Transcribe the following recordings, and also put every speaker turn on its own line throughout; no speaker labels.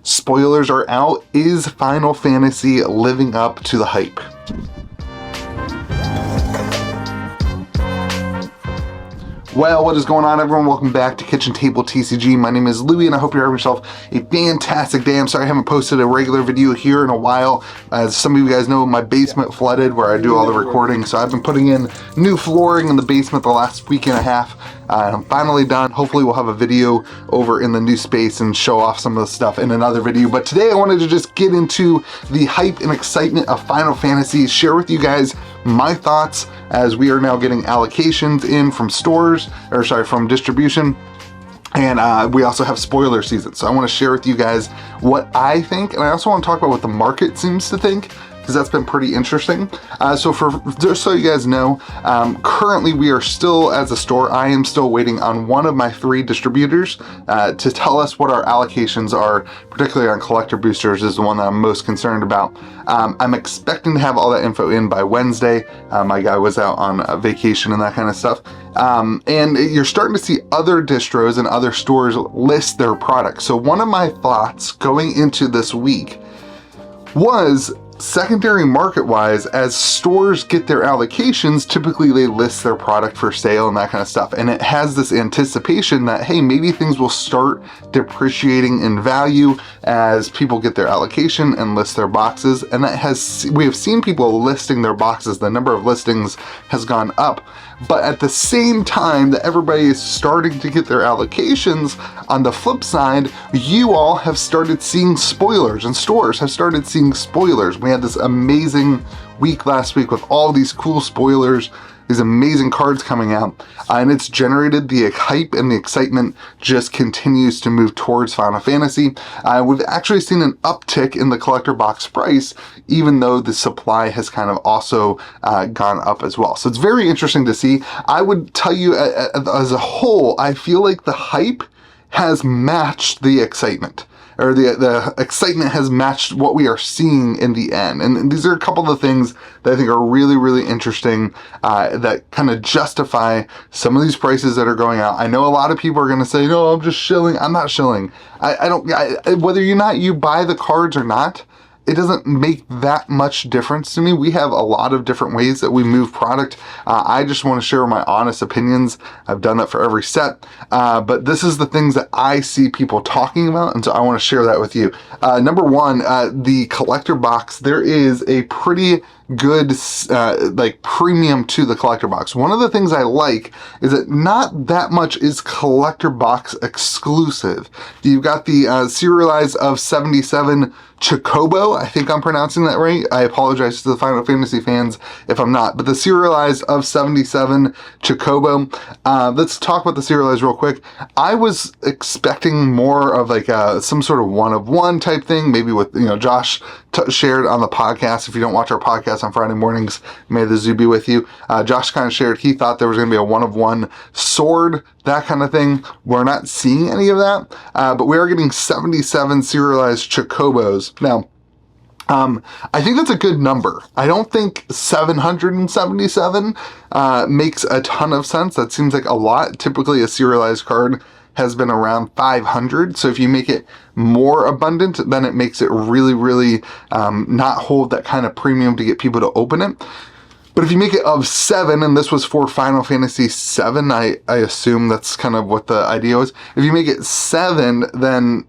Spoilers are out. Is Final Fantasy living up to the hype? Well, what is going on, everyone? Welcome back to Kitchen Table TCG. My name is Louie, and I hope you're having yourself a fantastic day. I'm sorry I haven't posted a regular video here in a while. As some of you guys know, my basement flooded where I do all the recording, so I've been putting in new flooring in the basement the last week and a half. I'm finally done. Hopefully we'll have a video over in the new space and show off some of the stuff in another video. But today I wanted to just get into the hype and excitement of Final Fantasy, share with you guys my thoughts as we are now getting allocations in from stores, or sorry, from distribution. And we also have spoiler season. So I want to share with you guys what I think. And I also want to talk about what the market seems to think, because that's been pretty interesting. So just so you guys know, currently we are still, as a store, I am still waiting on one of my 3 distributors to tell us what our allocations are, particularly on collector boosters is the one that I'm most concerned about. I'm expecting to have all that info in by Wednesday. My guy was out on vacation and that kind of stuff. And you're starting to see other distros and other stores list their products. So one of my thoughts going into this week was, secondary market-wise, as stores get their allocations, typically they list their product for sale and that kind of stuff. And it has this anticipation that, hey, maybe things will start depreciating in value as people get their allocation and list their boxes. And we have seen people listing their boxes. The number of listings has gone up. But at the same time that everybody is starting to get their allocations, on the flip side, you all have started seeing spoilers, and stores have started seeing spoilers. We had this amazing week last week with all these cool spoilers, these amazing cards coming out, and it's generated the hype, and the excitement just continues to move towards Final Fantasy. We've actually seen an uptick in the collector box price, even though the supply has kind of also gone up as well. So it's very interesting to see. I would tell you, as a whole, I feel like the hype has matched the excitement, or the excitement has matched what we are seeing in the end. And these are a couple of things that I think are really, really interesting, that kind of justify some of these prices that are going out. I know a lot of people are going to say, no, I'm just shilling. I'm not shilling. Whether you buy the cards or not, it doesn't make that much difference to me. We have a lot of different ways that we move product. I just want to share my honest opinions. I've done that for every set, but this is the things that I see people talking about, and so I want to share that with you. Number one, the collector box. There is a pretty good premium to the collector box. One of the things I like is that not that much is collector box exclusive. You've got the serialized of 77 Chocobo. I think I'm pronouncing that right. I apologize to the Final Fantasy fans if I'm not, but the serialized of 77 Chocobo. Let's talk about the serialized real quick. I was expecting more of like some sort of one-of-one type thing, maybe with, Josh shared on the podcast. If you don't watch our podcast on Friday mornings, may the zoo be with you. Josh kind of shared, he thought there was going to be a one-of-one sword, that kind of thing. We're not seeing any of that, but we are getting 77 serialized Chocobos. Now, I think that's a good number. I don't think 777 makes a ton of sense. That seems like a lot. Typically, a serialized card has been around 500. So if you make it more abundant, then it makes it really, really not hold that kind of premium to get people to open it. But if you make it of 7, and this was for Final Fantasy 7, I assume that's kind of what the idea was. If you make it 7, then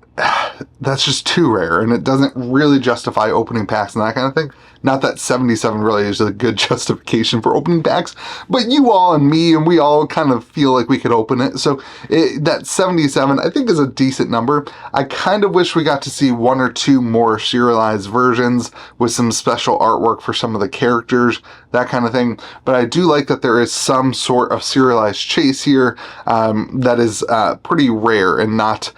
that's just too rare, and it doesn't really justify opening packs and that kind of thing. Not that 77 really is a good justification for opening packs, but you all and me and we all kind of feel like we could open it. So that 77 I think is a decent number. I kind of wish we got to see 1 or 2 more serialized versions with some special artwork for some of the characters, that kind of thing. But I do like that there is some sort of serialized chase here that is pretty rare, and not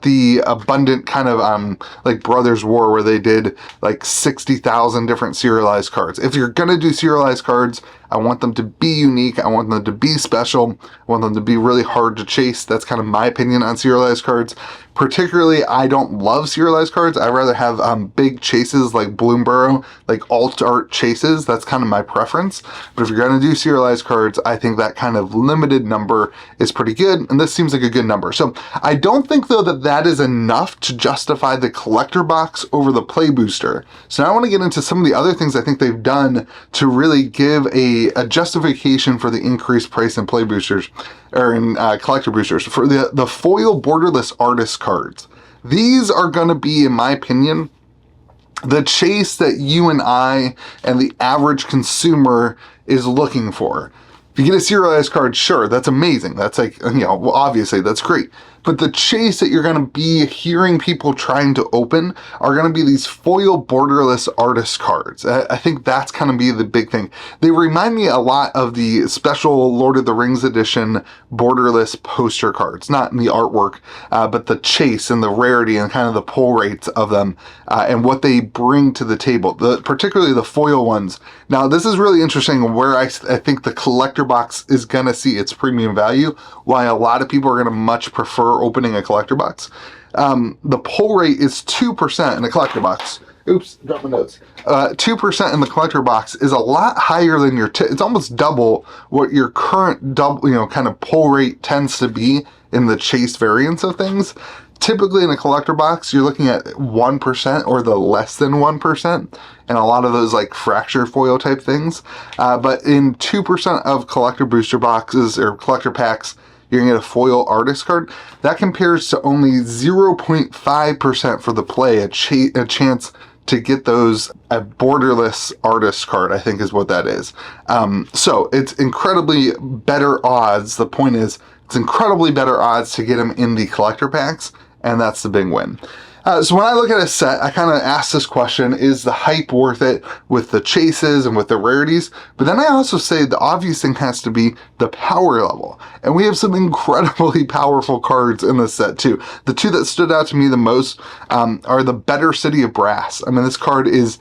the abundant kind of like Brothers War where they did like 60,000 different serialized cards. If you're gonna do serialized cards, I want them to be unique. I want them to be special. I want them to be really hard to chase. That's kind of my opinion on serialized cards. Particularly, I don't love serialized cards. I rather have big chases like Bloomborough, like alt art chases. That's kind of my preference. But if you're going to do serialized cards, I think that kind of limited number is pretty good. And this seems like a good number. So I don't think, though, that that is enough to justify the collector box over the play booster. So now I want to get into some of the other things I think they've done to really give a justification for the increased price in play boosters, or in collector boosters. For the foil borderless artist cards, these are going to be, in my opinion, the chase that you and I and the average consumer is looking for. If you get a serialized card, sure, that's amazing. That's like, you know, well, obviously that's great. But the chase that you're going to be hearing people trying to open are going to be these foil borderless artist cards. I think that's kind of be the big thing. They remind me a lot of the special Lord of the Rings edition borderless poster cards, not in the artwork, but the chase and the rarity and kind of the pull rates of them, and what they bring to the table, particularly the foil ones. Now, this is really interesting where I think the collector box is going to see its premium value, why a lot of people are going to much prefer opening a collector box. The pull rate is 2% in a collector box. Oops, dropped my notes. 2% in the collector box is a lot higher than your, it's almost double what your current kind of pull rate tends to be in the chase variants of things. Typically in a collector box, you're looking at 1% or the less than 1%, and a lot of those like fracture foil type things. But in 2% of collector booster boxes or collector packs, you're gonna get a foil artist card. That compares to only 0.5% for the play, a chance to get those, a borderless artist card, I think is what that is. So it's incredibly better odds. The point is, it's incredibly better odds to get them in the collector packs, and that's the big win. So when I look at a set, I kind of ask this question, is the hype worth it with the chases and with the rarities? But then I also say the obvious thing has to be the power level. And we have some incredibly powerful cards in this set too. The two that stood out to me the most are the Better City of Brass. I mean, this card is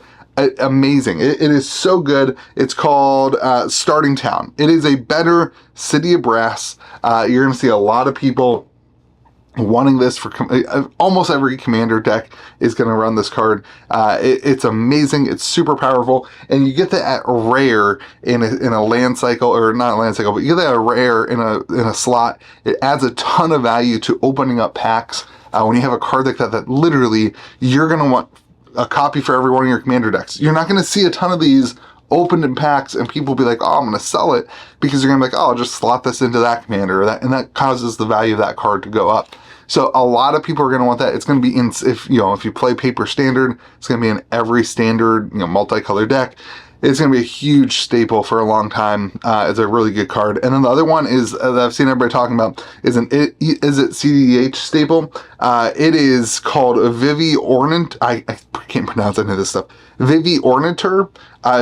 amazing. It is so good. It's called Starting Town. It is a Better City of Brass. You're going to see a lot of people wanting this for almost every commander deck is going to run this card. It's amazing. It's super powerful, and you get that at rare in a land cycle, or not a land cycle, but you get that at rare in a slot. It adds a ton of value to opening up packs. When you have a card like that, that literally you're going to want a copy for every one of your commander decks. You're not going to see a ton of these opened in packs and people be like, oh, I'm going to sell it, because you're going to be like, oh, I'll just slot this into that commander, and that causes the value of that card to go up. So a lot of people are going to want that. It's going to be in, if you play paper standard, it's going to be in every standard, multicolor deck. It's going to be a huge staple for a long time. It's a really good card. And then the other one is that I've seen everybody talking about is it CDH staple. It is called Vivi Ornament. I can't pronounce any of this stuff. Vivi Ornator.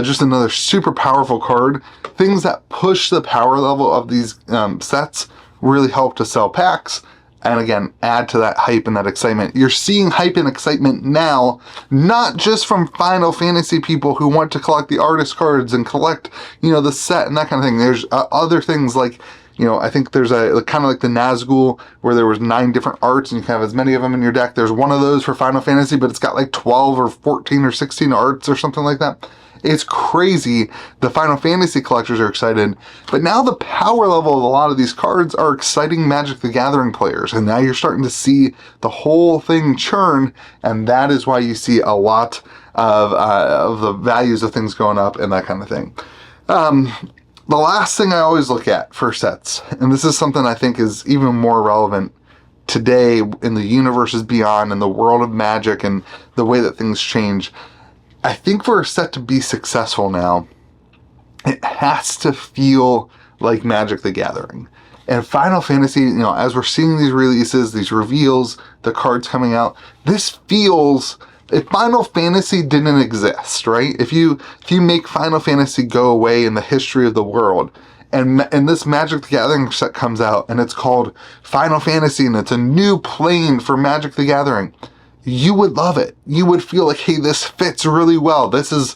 Just another super powerful card. Things that push the power level of these sets really help to sell packs. And again, add to that hype and that excitement. You're seeing hype and excitement now, not just from Final Fantasy people who want to collect the artist cards and collect, the set and that kind of thing. There's other things like, I think there's a kind of like the Nazgul where there was 9 different arts and you can have as many of them in your deck. There's one of those for Final Fantasy, but it's got like 12 or 14 or 16 arts or something like that. It's crazy. The Final Fantasy collectors are excited, but now the power level of a lot of these cards are exciting Magic the Gathering players, and now you're starting to see the whole thing churn, and that is why you see a lot of the values of things going up and that kind of thing. The last thing I always look at for sets, and this is something I think is even more relevant today in the universes beyond, in the world of Magic and the way that things change, I think for a set to be successful now, it has to feel like Magic the Gathering. And Final Fantasy, as we're seeing these releases, these reveals, the cards coming out, this feels, if Final Fantasy didn't exist, right? If you make Final Fantasy go away in the history of the world, and this Magic the Gathering set comes out, and it's called Final Fantasy, and it's a new plane for Magic the Gathering, you would love it. You would feel like, hey, this fits really well. This is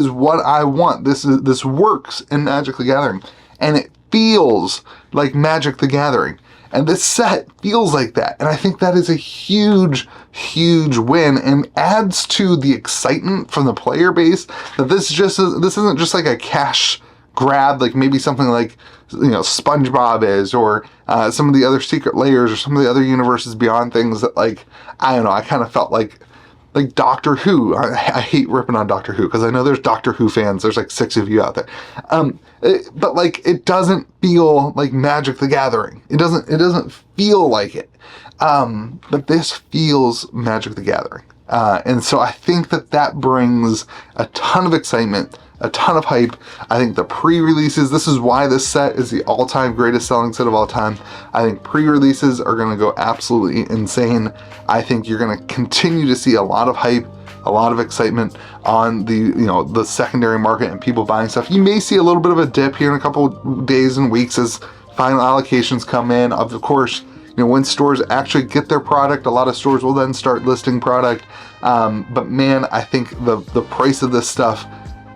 what I want. This works in Magic the Gathering. And it feels like Magic the Gathering. And this set feels like that. And I think that is a huge, huge win and adds to the excitement from the player base that this isn't just like a cash grab, like maybe something like, SpongeBob is, or some of the other Secret Layers, or some of the other Universes Beyond things that, like, I don't know, I kind of felt like Doctor Who. I hate ripping on Doctor Who because I know there's Doctor Who fans. There's like 6 of you out there. But like, it doesn't feel like Magic the Gathering. It doesn't feel like it. But this feels Magic the Gathering. And so I think that brings a ton of excitement, a ton of hype. I think the pre-releases, this is why this set is the all-time greatest selling set of all time. I think pre-releases are going to go absolutely insane. I think you're going to continue to see a lot of hype, a lot of excitement on the secondary market and people buying stuff. You may see a little bit of a dip here in a couple days and weeks as final allocations come in. Of course, when stores actually get their product, a lot of stores will then start listing product. But man, I think the price of this stuff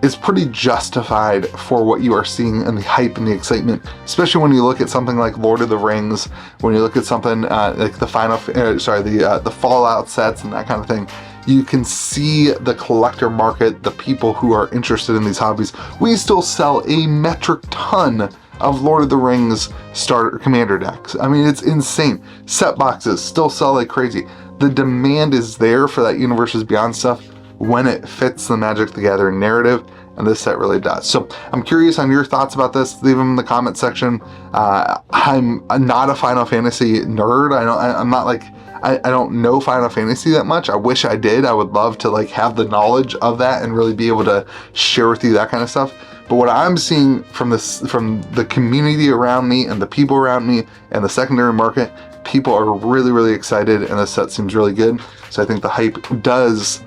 is pretty justified for what you are seeing and the hype and the excitement, especially when you look at something like Lord of the Rings, when you look at something like the Fallout sets and that kind of thing. You can see the collector market, the people who are interested in these hobbies. We still sell a metric ton of Lord of the Rings starter commander decks. I mean, it's insane. Set boxes still sell like crazy. The demand is there for that Universes Beyond stuff when it fits the Magic the Gathering narrative, and this set really does. So I'm curious on your thoughts about this. Leave them in the comment section. I'm not a Final Fantasy nerd. I'm not like, I don't know Final Fantasy that much. I wish I did. I would love to like have the knowledge of that and really be able to share with you that kind of stuff. But what I'm seeing from the community around me and the people around me and the secondary market, people are really, really excited, and this set seems really good. So I think the hype does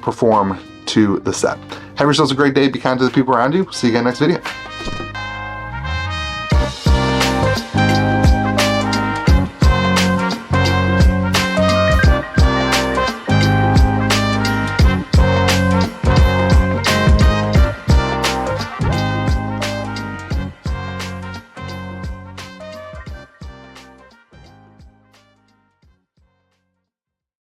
perform to the set. Have yourselves a great day. Be kind to the people around you. See you again next video.